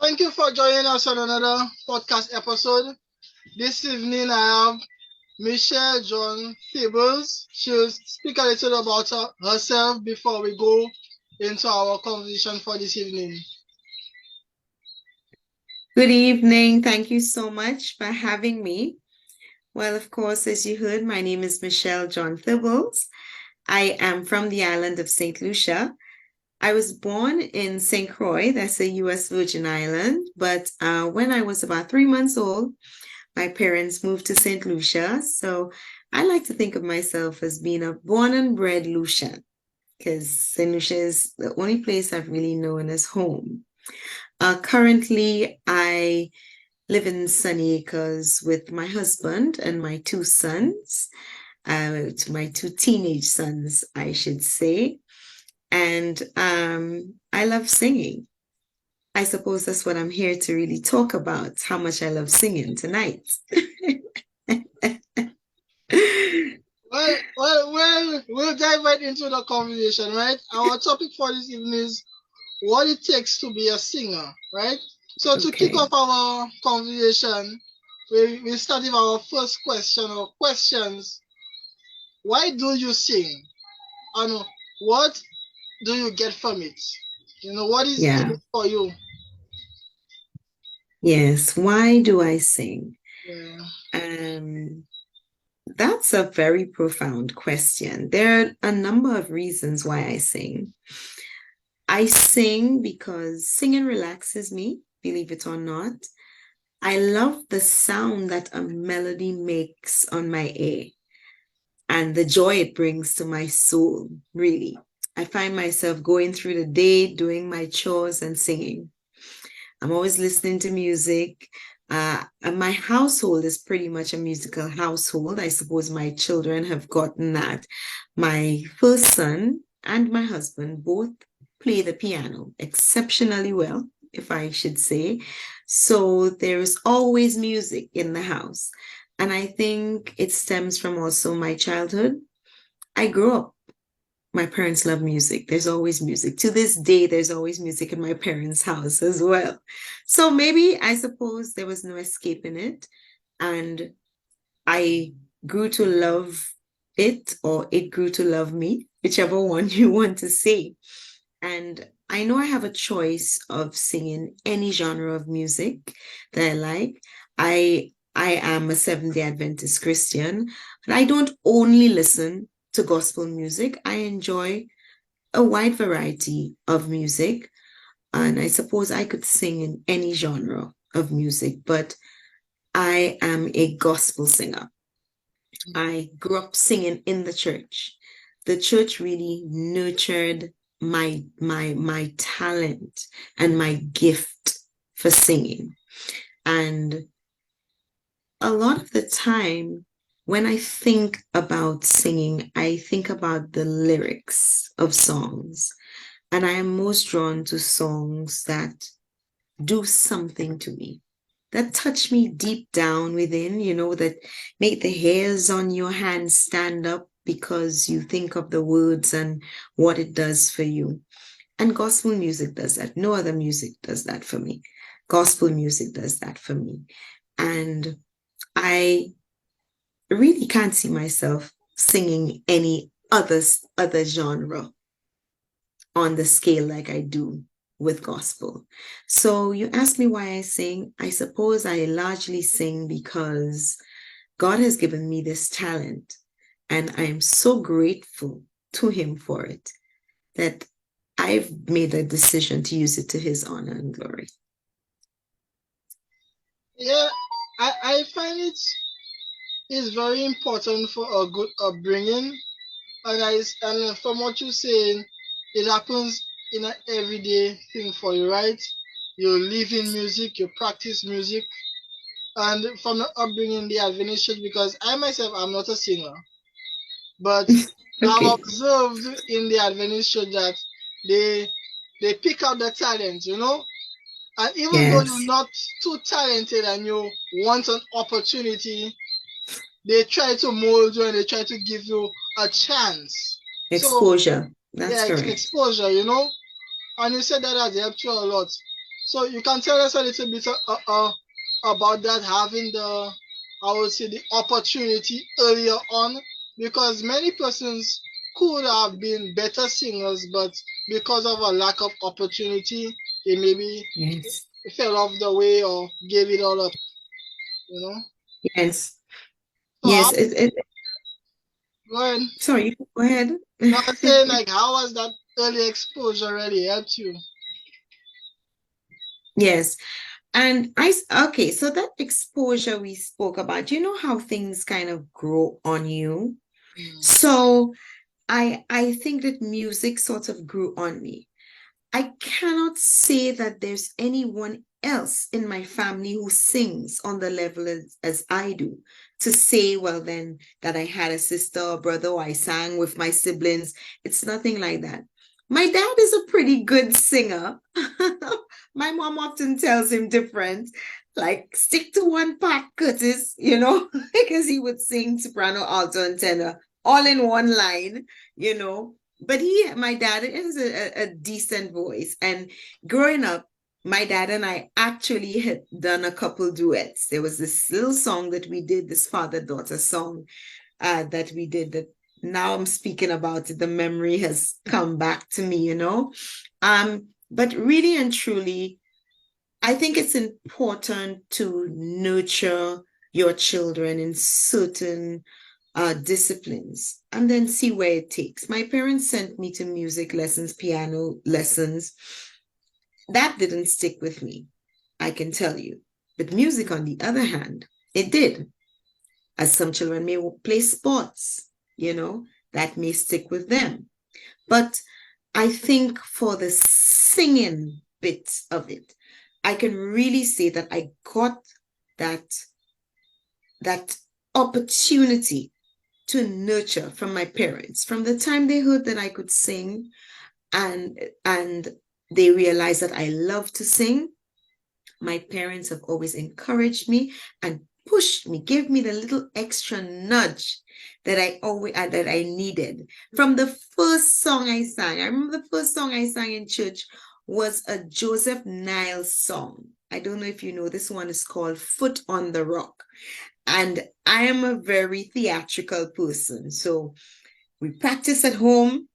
Thank you for joining us on another podcast episode. This evening I have Michelle John Fables. She'll speak a little about herself before we go into our conversation for this evening. Good evening. Thank you so much for having me. Well, of course, as you heard, my name is Michelle John Thibbles. I am from the island of St. Lucia. I was born in St. Croix, that's a U.S. Virgin Island, but when I was about 3 months old, my parents moved to St. Lucia. So I like to think of myself as being a born and bred Lucian because St. Lucia is the only place I've really known as home. Currently, I live in Sunny Acres with my husband and my two sons, my two teenage sons, I should say. And I love singing. I suppose that's what I'm here to really talk about, how much I love singing tonight. We'll dive right into the conversation, right? Our topic for this evening is what it takes to be a singer, right? So to kick Okay. off our conversation, we start with our first question or questions. Why do you sing? And what do you get from it? What is in Yeah. it for you? Yes. Why do I sing? Yeah. That's a very profound question. There are a number of reasons why I sing. I sing because singing relaxes me, believe it or not. I love the sound that a melody makes on my ear and the joy it brings to my soul, really. I find myself going through the day, doing my chores and singing. I'm always listening to music. And my household is pretty much a musical household. I suppose my children have gotten that. My first son and my husband both play the piano exceptionally well, if I should say. So there is always music in the house. And I think it stems from also my childhood. I grew up my parents love music. There's always music. To this day, there's always music in my parents' house as well. So maybe I suppose there was no escaping it. And I grew to love it, or it grew to love me, whichever one you want to say. And I know I have a choice of singing any genre of music that I like. I am a Seventh-day Adventist Christian, but I don't only listen to gospel music. I enjoy a wide variety of music, and I suppose I could sing in any genre of music, but I am a gospel singer. I grew up singing in the church. The church really nurtured my talent and my gift for singing. And a lot of the time when I think about singing, I think about the lyrics of songs. And I am most drawn to songs that do something to me, that touch me deep down within, that make the hairs on your hands stand up because you think of the words and what it does for you. And gospel music does that. No other music does that for me. Gospel music does that for me. And I really can't see myself singing any other genre on the scale like I do with gospel. So you asked me why I sing. I suppose I largely sing because God has given me this talent, and I am so grateful to Him for it that I've made a decision to use it to His honor and glory. Yeah, I find it is very important for a good upbringing, and from what you're saying, it happens in an everyday thing for you, right? You live in music, you practice music, and from the upbringing, the Adventist church, because I myself am not a singer, but I've Okay. observed in the Adventist church that they they pick out the talent, and even though you're Yes. not too talented and you want an opportunity, they try to mold you and they try to give you a chance. So Exposure. That's yeah, correct. exposure, and you said that has helped you a lot. So you can tell us a little bit about that, having I would say, the opportunity earlier on, because many persons could have been better singers, but because of a lack of opportunity, they maybe Yes. fell off the way or gave it all up, you know. Yes. So how, Yes. go ahead. Sorry, go ahead. No, I'm saying, like, how was that early exposure really helped you? Yes. And okay, so that exposure we spoke about, you know how things kind of grow on you. Mm. So I think that music sort of grew on me. I cannot say that there's anyone else in my family who sings on the level as I do. To say, well, then that I had a sister or brother, or I sang with my siblings, it's nothing like that. My dad is a pretty good singer. My mom often tells him different, like stick to one part, Curtis, because he would sing soprano, alto, and tenor all in one line, you know but my dad has a decent voice. And growing up, my dad and I actually had done a couple duets. There was this little song that we did, this father-daughter song that we did, that now I'm speaking about it, the memory has come back to me. But really and truly, I think it's important to nurture your children in certain disciplines and then see where it takes. My parents sent me to music lessons, piano lessons. That didn't stick with me, I can tell you. But music, on the other hand, it did. As some children may play sports, that may stick with them. But I think for the singing bit of it, I can really say that I got that that opportunity to nurture from my parents from the time they heard that I could sing, and they realized that I love to sing. My parents have always encouraged me and pushed me, gave me the little extra nudge that I needed. From the first song I sang, I remember the first song I sang in church was a Joseph Niles song. I don't know if you know, this one is called Foot on the Rock. And I am a very theatrical person. So we practiced at home.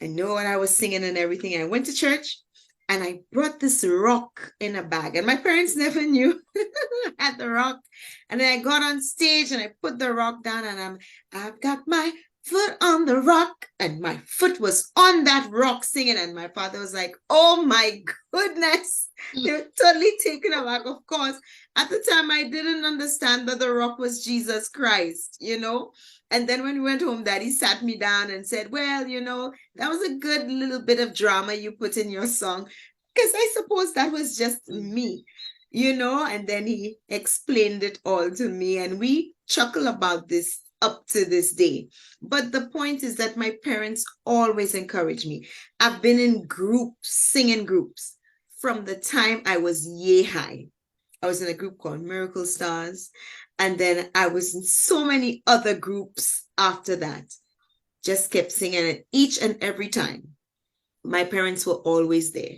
I know what I was singing and everything. I went to church and I brought this rock in a bag. And my parents never knew I had the rock. And then I got on stage and I put the rock down, and I've got my foot on the rock. And my foot was on that rock singing. And my father was like, oh my goodness. They were totally taken aback. Of course, at the time, I didn't understand that the rock was Jesus Christ. And then when we went home, Daddy sat me down and said, well, that was a good little bit of drama you put in your song, because I suppose that was just me. And then he explained it all to me, and we chuckle about this up to this day. But the point is that my parents always encouraged me. I've been in groups, singing groups, from the time I was yay high. I was in a group called Miracle Stars. And then I was in so many other groups after that. Just kept singing it each and every time. My parents were always there.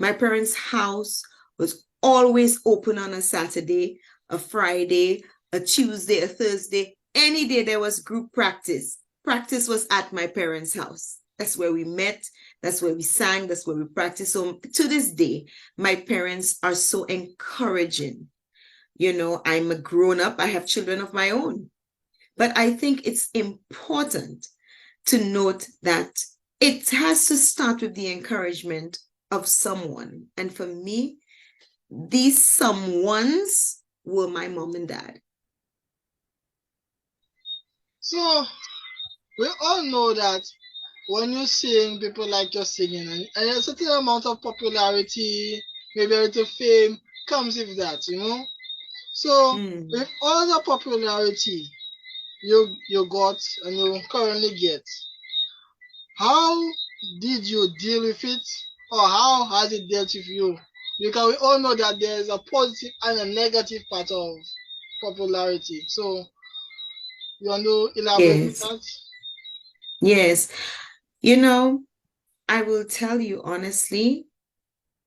My parents' house was always open on a Saturday, a Friday, a Tuesday, a Thursday. Any day there was group practice. Practice was at my parents' house. That's where we met. That's where we sang. That's where we practiced. So to this day, my parents are so encouraging. I'm a grown up. I have children of my own. But I think it's important to note that it has to start with the encouragement of someone. And for me, these someones were my mom and dad. So we all know that when you sing, people like your singing, and a certain amount of popularity, maybe a little fame comes with that. So with all the popularity you got and you currently get, how did you deal with it, or how has it dealt with you? Because we all know that there is a positive and a negative part of popularity. So you want to elaborate on Yes. that? Yes. I will tell you honestly,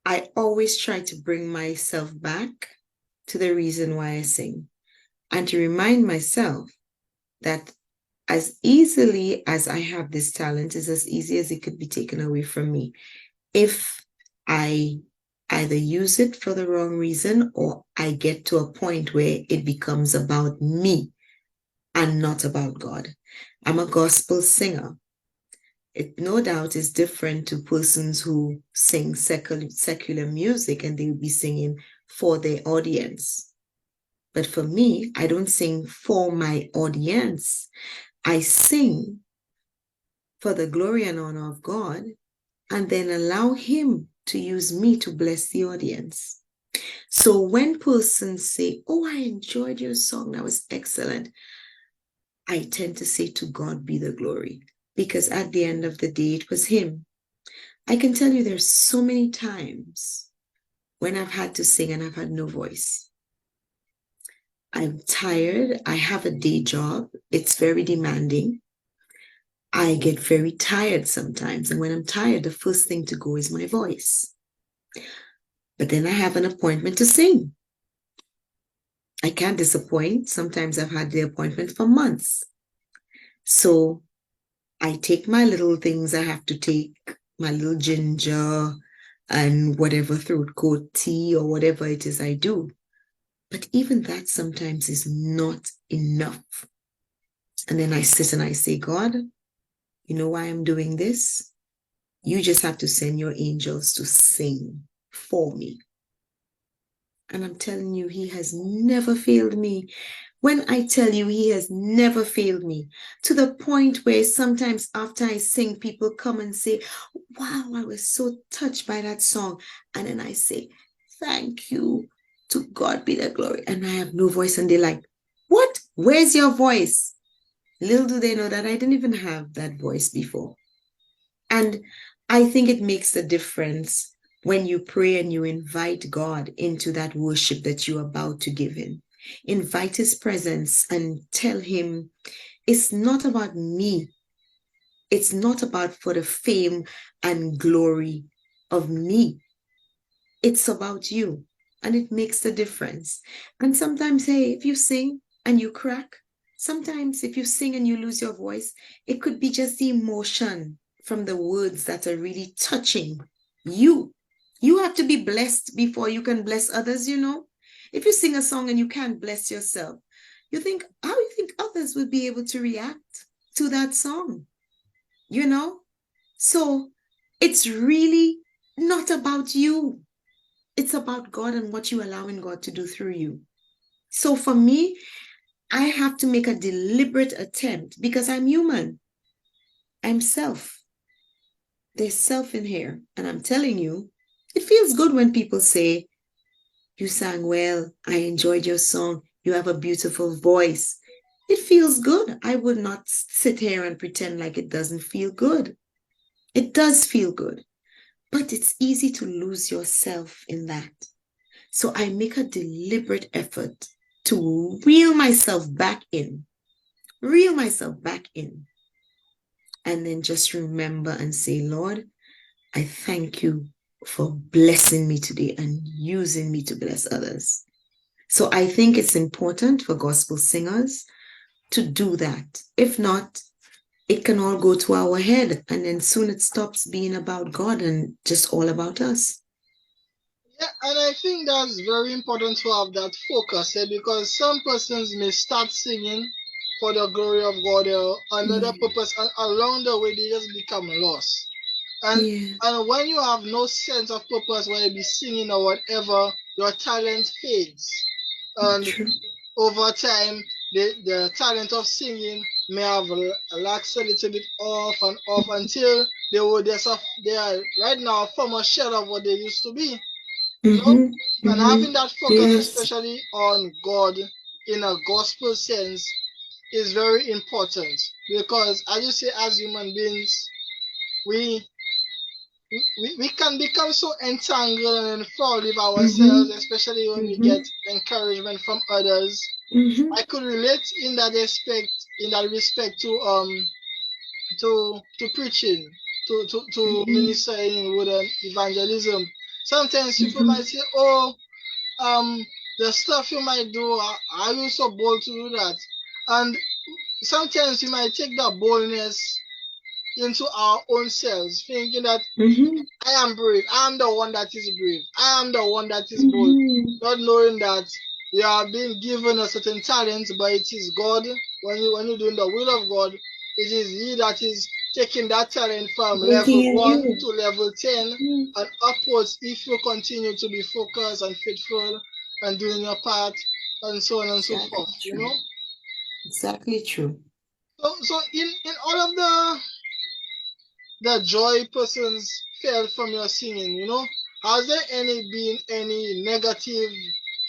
I always try to bring myself back to the reason why I sing and to remind myself that as easily as I have this talent is as easy as it could be taken away from me if I either use it for the wrong reason or I get to a point where it becomes about me and not about God. I'm a gospel singer. It no doubt is different to persons who sing secular music and they will be singing for their audience. But for me, I don't sing for my audience. I sing for the glory and honor of God and then allow Him to use me to bless the audience. So when persons say, "Oh, I enjoyed your song, that was excellent," I tend to say, "To God be the glory," because at the end of the day, it was Him. I can tell you there's so many times when I've had to sing and I've had no voice. I'm tired. I have a day job. It's very demanding. I get very tired sometimes. And when I'm tired, the first thing to go is my voice. But then I have an appointment to sing. I can't disappoint. Sometimes I've had the appointment for months. So I take my little things I have to take, my little ginger and whatever throat coat tea or whatever it is I do. But even that sometimes is not enough. And then I sit and I say, "God, you know why I'm doing this? You just have to send your angels to sing for me." And I'm telling you, He has never failed me. When I tell you He has never failed me, to the point where sometimes after I sing, people come and say, "Wow, I was so touched by that song." And then I say, "Thank you. To God be the glory." And I have no voice. And they're like, "What? Where's your voice?" Little do they know that I didn't even have that voice before. And I think it makes a difference when you pray and you invite God into that worship that you're about to give Him. Invite His presence and tell Him, it's not about me. It's not about for the fame and glory of me. It's about you. And it makes a difference. And sometimes, hey, if you sing and you crack, sometimes if you sing and you lose your voice, it could be just the emotion from the words that are really touching you. You have to be blessed before you can bless others, you know. If you sing a song and you can't bless yourself, you think, how do you think others would be able to react to that song? You know? So it's really not about you. It's about God and what you're allowing God to do through you. So for me, I have to make a deliberate attempt because I'm human. I'm self. There's self in here. And I'm telling you, it feels good when people say, "You sang well. I enjoyed your song. You have a beautiful voice." It feels good. I would not sit here and pretend like it doesn't feel good. It does feel good. But it's easy to lose yourself in that. So I make a deliberate effort to reel myself back in, and then just remember and say, "Lord, I thank you for blessing me today and using me to bless others." So I think it's important for gospel singers to do that. If not, it can all go to our head and then soon it stops being about God and just all about us. Yeah, and I think that's very important to have that focus, because some persons may start singing for the glory of God or another purpose, and along the way they just become lost. And when you have no sense of purpose, whether you be singing or whatever, your talent fades. And True. over time, the talent of singing may have laxed a little bit off and off until they are right now from a shell of what they used to be. And having that focus, Yes. especially on God in a gospel sense, is very important because, as you say, as human beings, we we can become so entangled and enthralled with ourselves, especially when we get encouragement from others. I could relate in that respect to preaching, to ministering with evangelism. Sometimes people might say, oh, the stuff you might do, are you so bold to do that? And sometimes we might take that boldness into our own selves, thinking that I am brave. I am the one that is brave. I am the one that is bold. Not knowing that you are being given a certain talent, but it is God. When you're doing the will of God, it is He that is taking that talent from level 1 to level 10 and upwards if you continue to be focused and faithful and doing your part and so on and so forth. True. You know? Exactly true. So in all of the joy persons felt from your singing, you know, has there been any negative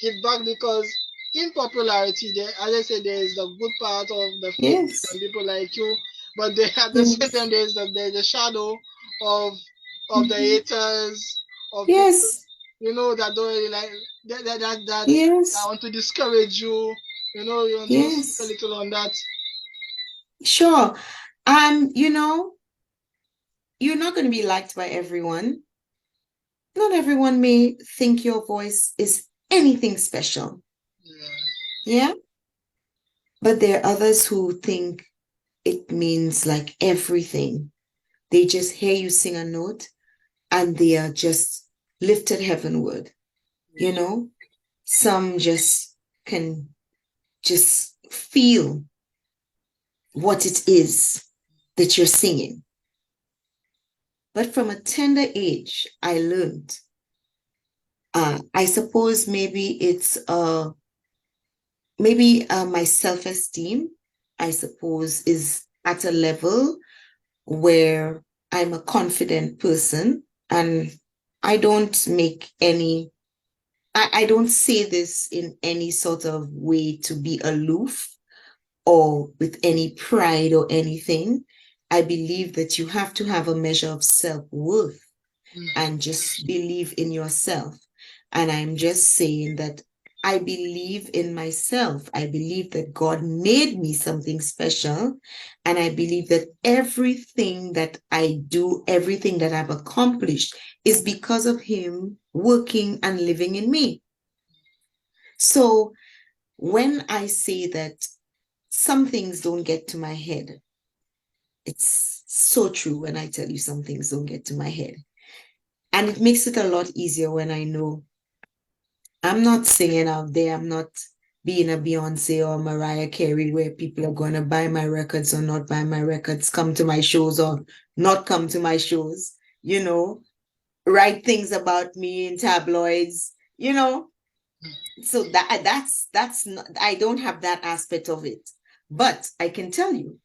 feedback? Because in popularity, there, as I said, there is the good part of the fans and people like you, but there at the same time there's the shadow of the haters, of people, you know, that don't really like that want to discourage you. You know, you want to speak a little on that. Sure. You know, you're not going to be liked by everyone. Not everyone may think your voice is anything special. Yeah. But there are others who think it means like everything. They just hear you sing a note and they are just lifted heavenward. You know, some just can just feel what it is that you're singing. But from a tender age, I learned. I suppose maybe it's my self-esteem, I suppose, is at a level where I'm a confident person and I don't make any, I don't say this in any sort of way to be aloof or with any pride or anything. I believe that you have to have a measure of self-worth and just believe in yourself. And I'm just saying that I believe in myself. I believe that God made me something special. And I believe that everything that I do, everything that I've accomplished is because of Him working and living in me. So when I say that some things don't get to my head, it's so true when I tell you some things don't get to my head. And it makes it a lot easier when I know I'm not singing out there. I'm not being a Beyonce or Mariah Carey where people are going to buy my records or not buy my records, come to my shows or not come to my shows, you know, write things about me in tabloids, you know. So that's not, I don't have that aspect of it. But I can tell you,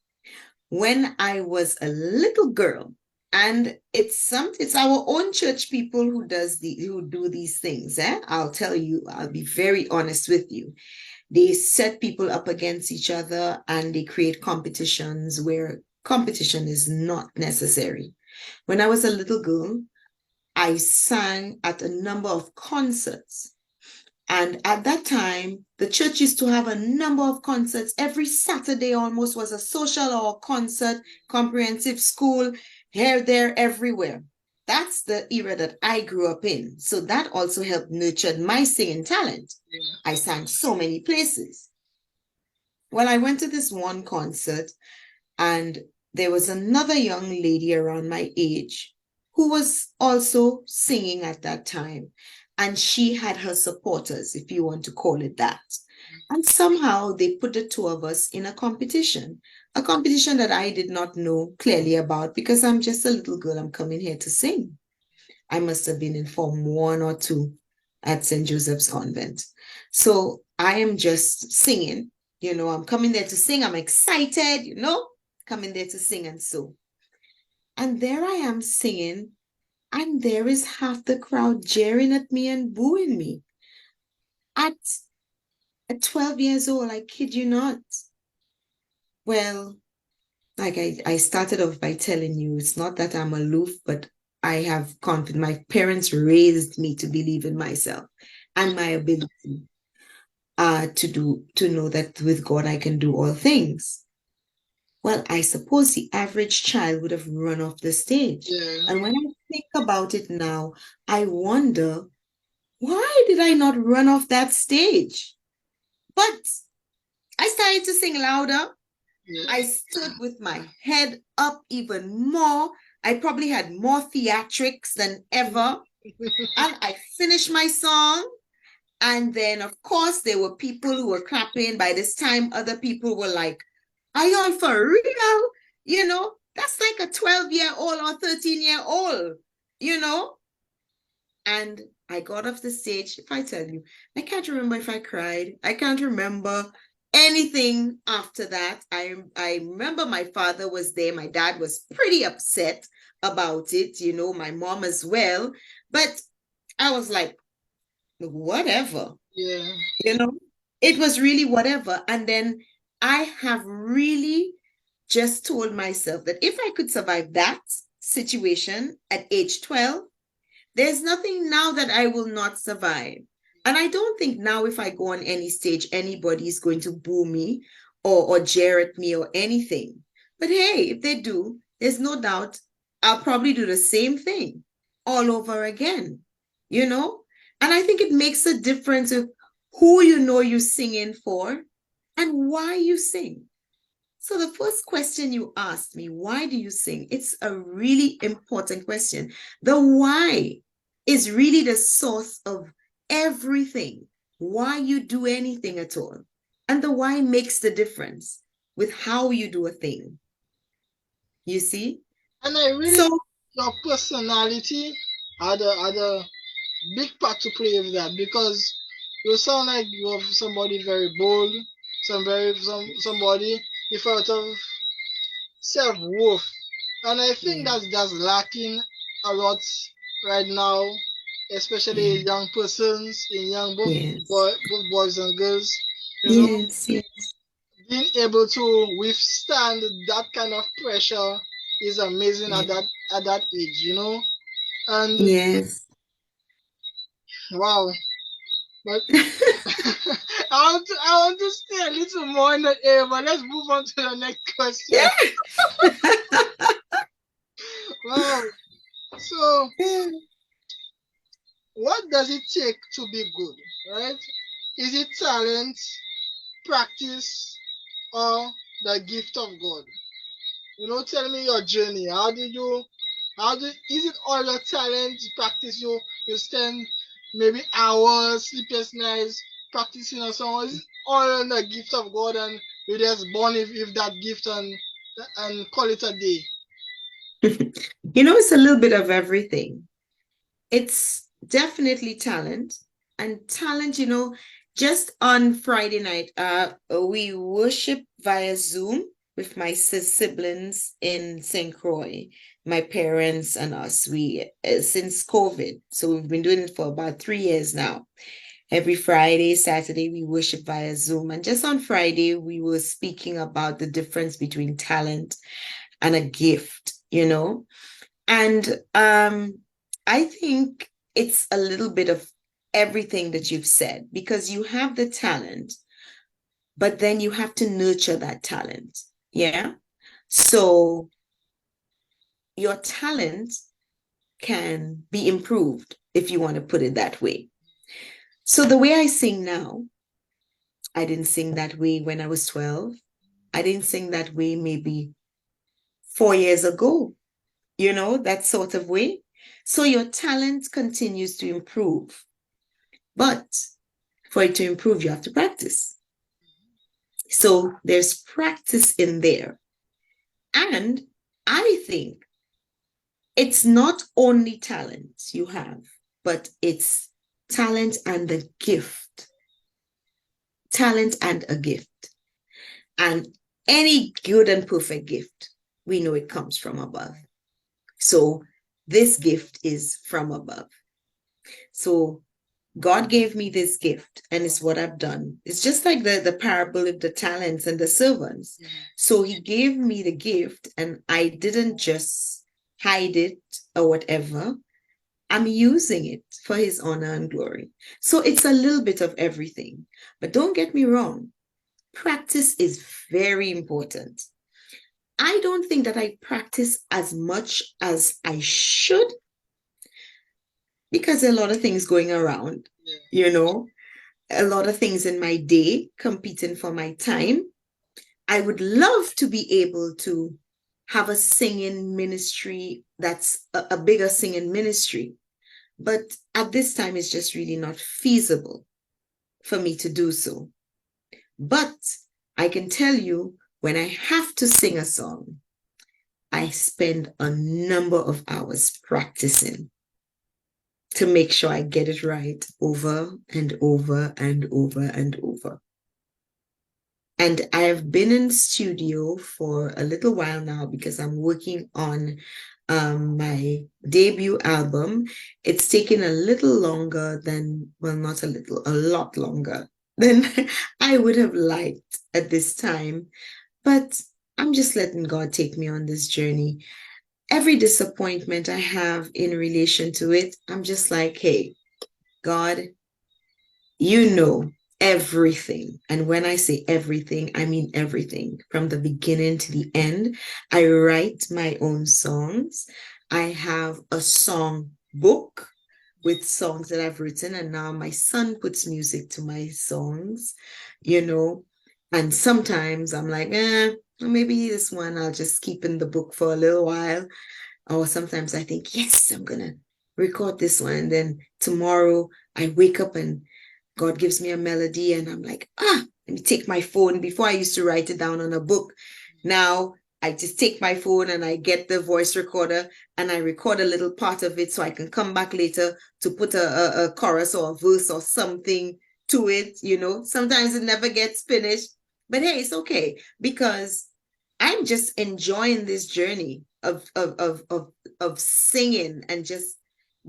when I was a little girl, and it's our own church people who do these things. I'll tell you, I'll be very honest with you. They set people up against each other and they create competitions where competition is not necessary. When I was a little girl, I sang at a number of concerts. And at that time, the church used to have a number of concerts. Every Saturday almost was a social or concert, comprehensive school, here, there, everywhere. That's the era that I grew up in. So that also helped nurture my singing talent. I sang so many places. Well, I went to this one concert and there was another young lady around my age who was also singing at that time. And she had her supporters, if you want to call it that. And somehow they put the two of us in a competition that I did not know clearly about because I'm just a little girl. I'm coming here to sing. I must have been in Form 1 or 2 at St. Joseph's Convent. So I am just singing, you know, I'm coming there to sing. I'm excited, you know, coming there to sing and so. And there I am singing. And there is half the crowd jeering at me and booing me. At 12 years old, I kid you not. Well, like I started off by telling you, it's not that I'm aloof, but I have confidence. My parents raised me to believe in myself and my ability to know that with God I can do all things. Well, I suppose the average child would have run off the stage. Yeah. And when I think about it now, I wonder, why did I not run off that stage? But I started to sing louder. Yeah. I stood with my head up even more. I probably had more theatrics than ever. And I finished my song. And then, of course, there were people who were clapping. By this time, other people were like, are y'all for real? You know, that's like a 12-year-old or 13-year-old, you know? And I got off the stage. If I tell you, I can't remember if I cried. I can't remember anything after that. I remember my father was there. My dad was pretty upset about it, you know, my mom as well. But I was like, whatever, Yeah. you know, it was really whatever. And then I have really just told myself that if I could survive that situation at age 12, there's nothing now that I will not survive. And I don't think now if I go on any stage, anybody is going to boo me or jeer at me or anything. But hey, if they do, there's no doubt I'll probably do the same thing all over again, you know? And I think it makes a difference of who you know you're singing for and why you sing. So the first question you asked me, why do you sing? It's a really important question. The why is really the source of everything, why you do anything at all. And the why makes the difference with how you do a thing. You see? And I really So, think your personality had a big part to play with that because you sound like you're somebody very bold, somebody with a lot of self worth, and I think yeah, that's lacking a lot right now, especially yeah, young persons in young yes, both boys and girls. You know, yes, yes, being able to withstand that kind of pressure is amazing yeah, at that age. You know, and yes. wow, but I want to stay a little more in the air, but let's move on to the next question. Yeah. Wow. So, what does it take to be good, right? Is it talent, practice, or the gift of God? You know, tell me your journey. Is it all your talent, practice you spend maybe hours, sleepless nights practicing or so on? Is it all the gift of God and you just born with that gift and call it a day? You know, it's a little bit of everything. It's definitely talent. And talent, you know, just on Friday night, we worship via Zoom with my siblings in St. Croix, my parents and us. We since COVID, so we've been doing it for about 3 years now. Every Friday, Saturday, we worship via Zoom. And just on Friday, we were speaking about the difference between talent and a gift, you know? And I think it's a little bit of everything that you've said because you have the talent, but then you have to nurture that talent. Yeah. So your talent can be improved if you want to put it that way. So the way I sing now, I didn't sing that way when I was 12. I didn't sing that way maybe 4 years ago, you know, that sort of way. So your talent continues to improve. But for it to improve, you have to practice. So there's practice in there. And I think it's not only talent you have, but it's talent and the gift. Talent and a gift. And any good and perfect gift, we know it comes from above. So this gift is from above. So God gave me this gift, and it's what I've done. It's just like the parable of the talents and the servants. So he gave me the gift, and I didn't just hide it or whatever. I'm using it for his honor and glory. So it's a little bit of everything. But don't get me wrong, practice is very important. I don't think that I practice as much as I should, because there are a lot of things going around, Yeah. you know, a lot of things in my day competing for my time. I would love to be able to have a singing ministry that's a bigger singing ministry. But at this time, it's just really not feasible for me to do so. But I can tell you, when I have to sing a song, I spend a number of hours practicing to make sure I get it right over and over and over and over. And I have been in studio for a little while now because I'm working on my debut album. It's taken a little longer than, well, not a little, a lot longer than I would have liked at this time. But I'm just letting God take me on this journey. Every disappointment I have in relation to it, I'm just like, hey, God, you know everything. And when I say everything, I mean everything from the beginning to the end. I write my own songs. I have a song book with songs that I've written, and now my son puts music to my songs, you know. And sometimes I'm like, maybe this one I'll just keep in the book for a little while. Or sometimes I think, yes, I'm gonna record this one. And then tomorrow I wake up and God gives me a melody and I'm like, let me take my phone. Before I used to write it down on a book. Now I just take my phone and I get the voice recorder and I record a little part of it so I can come back later to put a chorus or a verse or something to it. You know, sometimes it never gets finished, but hey, it's okay because I'm just enjoying this journey of singing and just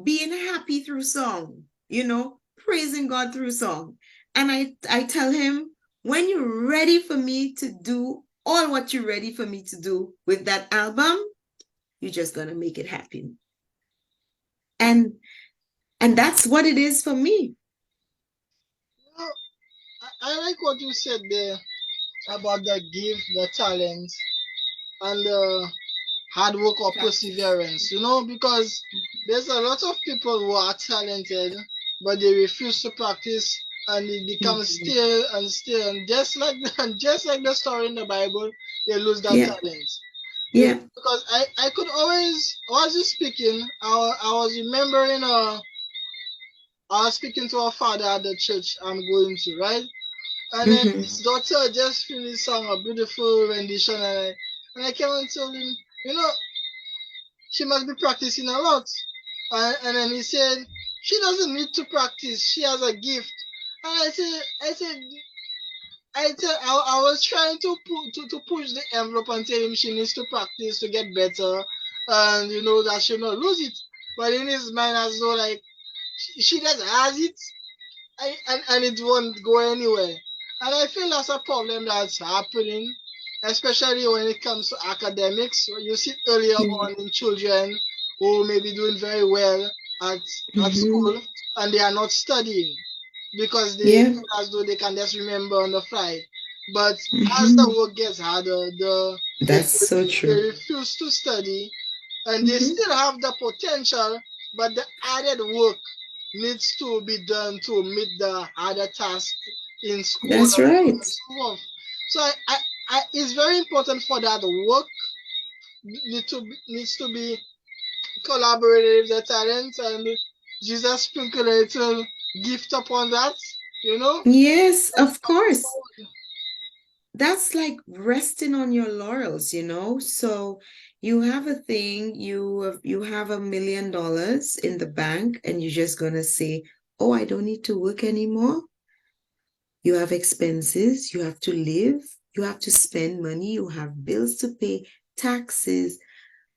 being happy through song, you know, praising God through song. And I tell him, when you're ready for me to do all what you're ready for me to do with that album, you're just gonna make it happen. And and that's what it is for me. You know, I like what you said there about the gift, the talent, and the hard work or Practice. perseverance. You know, because there's a lot of people who are talented, but they refuse to practice, and it becomes Mhm. still and still, and just like just like the story in the Bible, they lose that Yeah, talent. You know, yeah. because I could always, while you speaking, I was remembering I was speaking to our father at the church I'm going to, right? And then Mm-hmm. his daughter just finished song a beautiful rendition, and I came and told him, you know, she must be practicing a lot. And then he said, she doesn't need to practice. She has a gift. And I was trying to push the envelope and tell him she needs to practice to get better, and you know that she'll not lose it. But in his mind, as though like she just has it, and it won't go anywhere. And I feel that's a problem that's happening, especially when it comes to academics. You see earlier Yeah. on in children who may be doing very well at, at Mm-hmm. school and they are not studying because they Yeah. feel as though they can just remember on the fly. But as the Mm-hmm. work gets harder, That's so they true. refuse to study and they Mm-hmm. still have the potential, but the added work needs to be done to meet the harder task in school and That's right. so forth. So it's very important for that work needs to be collaborated with the talent, and Jesus sprinkle a little gift upon that, you know, Yes, and of move course. forward. That's like resting on your laurels, you know? So you have a thing, you have $1 million in the bank, and you're just gonna say, "Oh, I don't need to work anymore." You have expenses, you have to live, you have to spend money, you have bills to pay, taxes,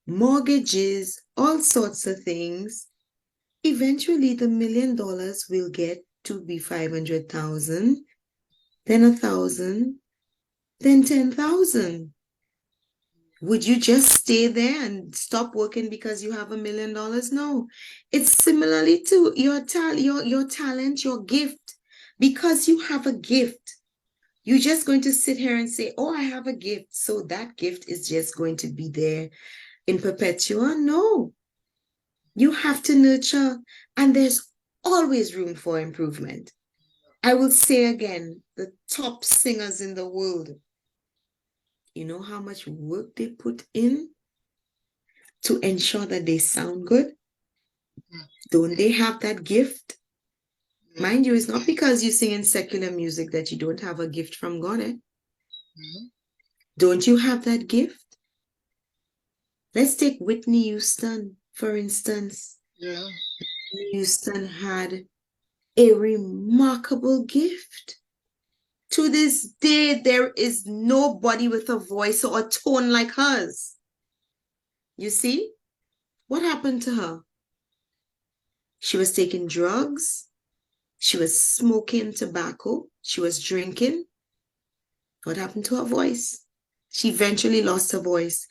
mortgages, all sorts of things. Eventually, the $1 million will get to be 500,000, then 1,000, then 10,000. Would you just stay there and stop working because you have $1 million? No. It's similarly to your talent, your gift. Because you have a gift, you're just going to sit here and say, "Oh, I have a gift." So that gift is just going to be there in perpetua. No. You have to nurture, and there's always room for improvement. I will say again, the top singers in the world, you know how much work they put in to ensure that they sound good? Don't they have that gift? Mind you, it's not because you sing in secular music that you don't have a gift from God. Don't you have that gift? Let's take Whitney Houston, for instance. Yeah. Whitney Houston had a remarkable gift. To this day, there is nobody with a voice or a tone like hers. You see? What happened to her? She was taking drugs. She was smoking tobacco. She was drinking. What happened to her voice? She eventually lost her voice.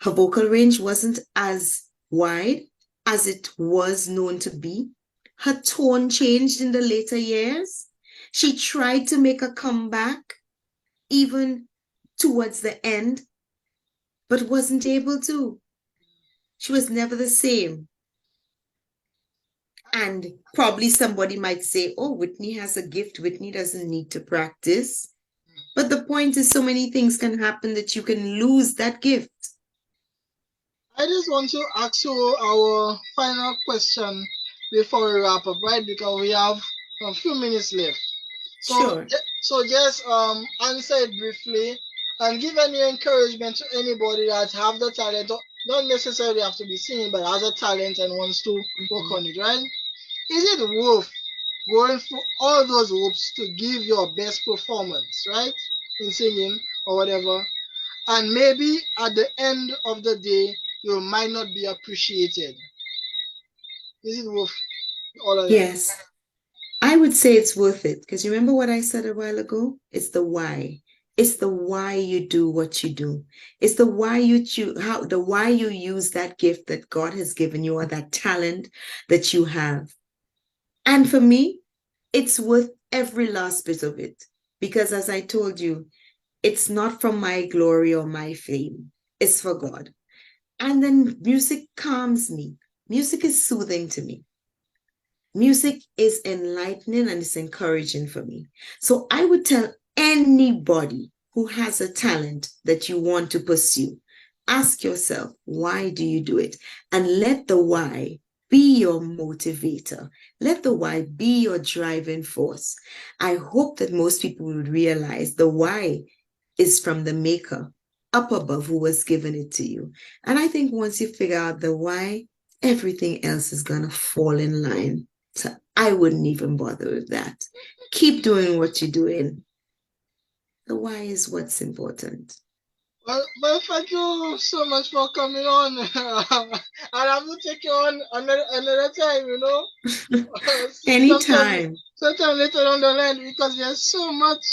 Her vocal range wasn't as wide as it was known to be. Her tone changed in the later years. She tried to make a comeback, even towards the end, but wasn't able to. She was never the same. And probably somebody might say, oh, Whitney has a gift. Whitney doesn't need to practice. But the point is, so many things can happen that you can lose that gift. I just want to ask you our final question before we wrap up, right? Because we have a few minutes left. Sure. So just answer it briefly and give any encouragement to anybody that have the talent, not necessarily have to be singing, but has a talent and wants to work on it, right? Is it worth going through all those hoops to give your best performance, right? In singing or whatever. And maybe at the end of the day, you might not be appreciated. Is it worth all of that? Yes. I would say it's worth it because you remember what I said a while ago? It's the why. It's the why you do what you do. It's the why you choose, the why you use that gift that God has given you or that talent that you have. And for me, it's worth every last bit of it because, as I told you, it's not for my glory or my fame. It's for God. And then music calms me. Music is soothing to me. Music is enlightening and it's encouraging for me. So I would tell anybody who has a talent that you want to pursue, ask yourself, why do you do it? And let the why be your motivator. Let the why be your driving force. I hope that most people would realize the why is from the maker up above who has given it to you. And I think once you figure out the why, everything else is going to fall in line. So I wouldn't even bother with that. Keep doing what you're doing. The why is what's important. Well, thank you so much for coming on. And I will take you on another time, you know. Anytime. Sometime later on the line because there's so much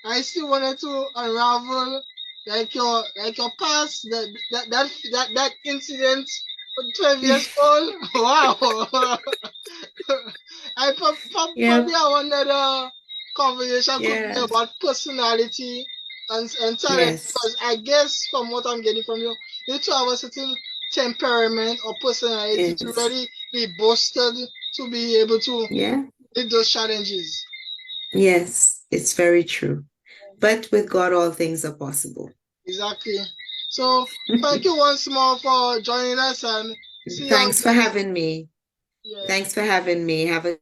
I still wanted to unravel, like your past, that incident 12 years old. Wow. Probably I wanted a conversation could be about personality and talent because I guess from what I'm getting from you, you two have a certain temperament or personality to really be boosted to be able to meet those challenges. Yes, it's very true. But with God, all things are possible. Exactly. So thank you once more for joining us and see you. Thanks for having me. Yes. Thanks for having me. Have a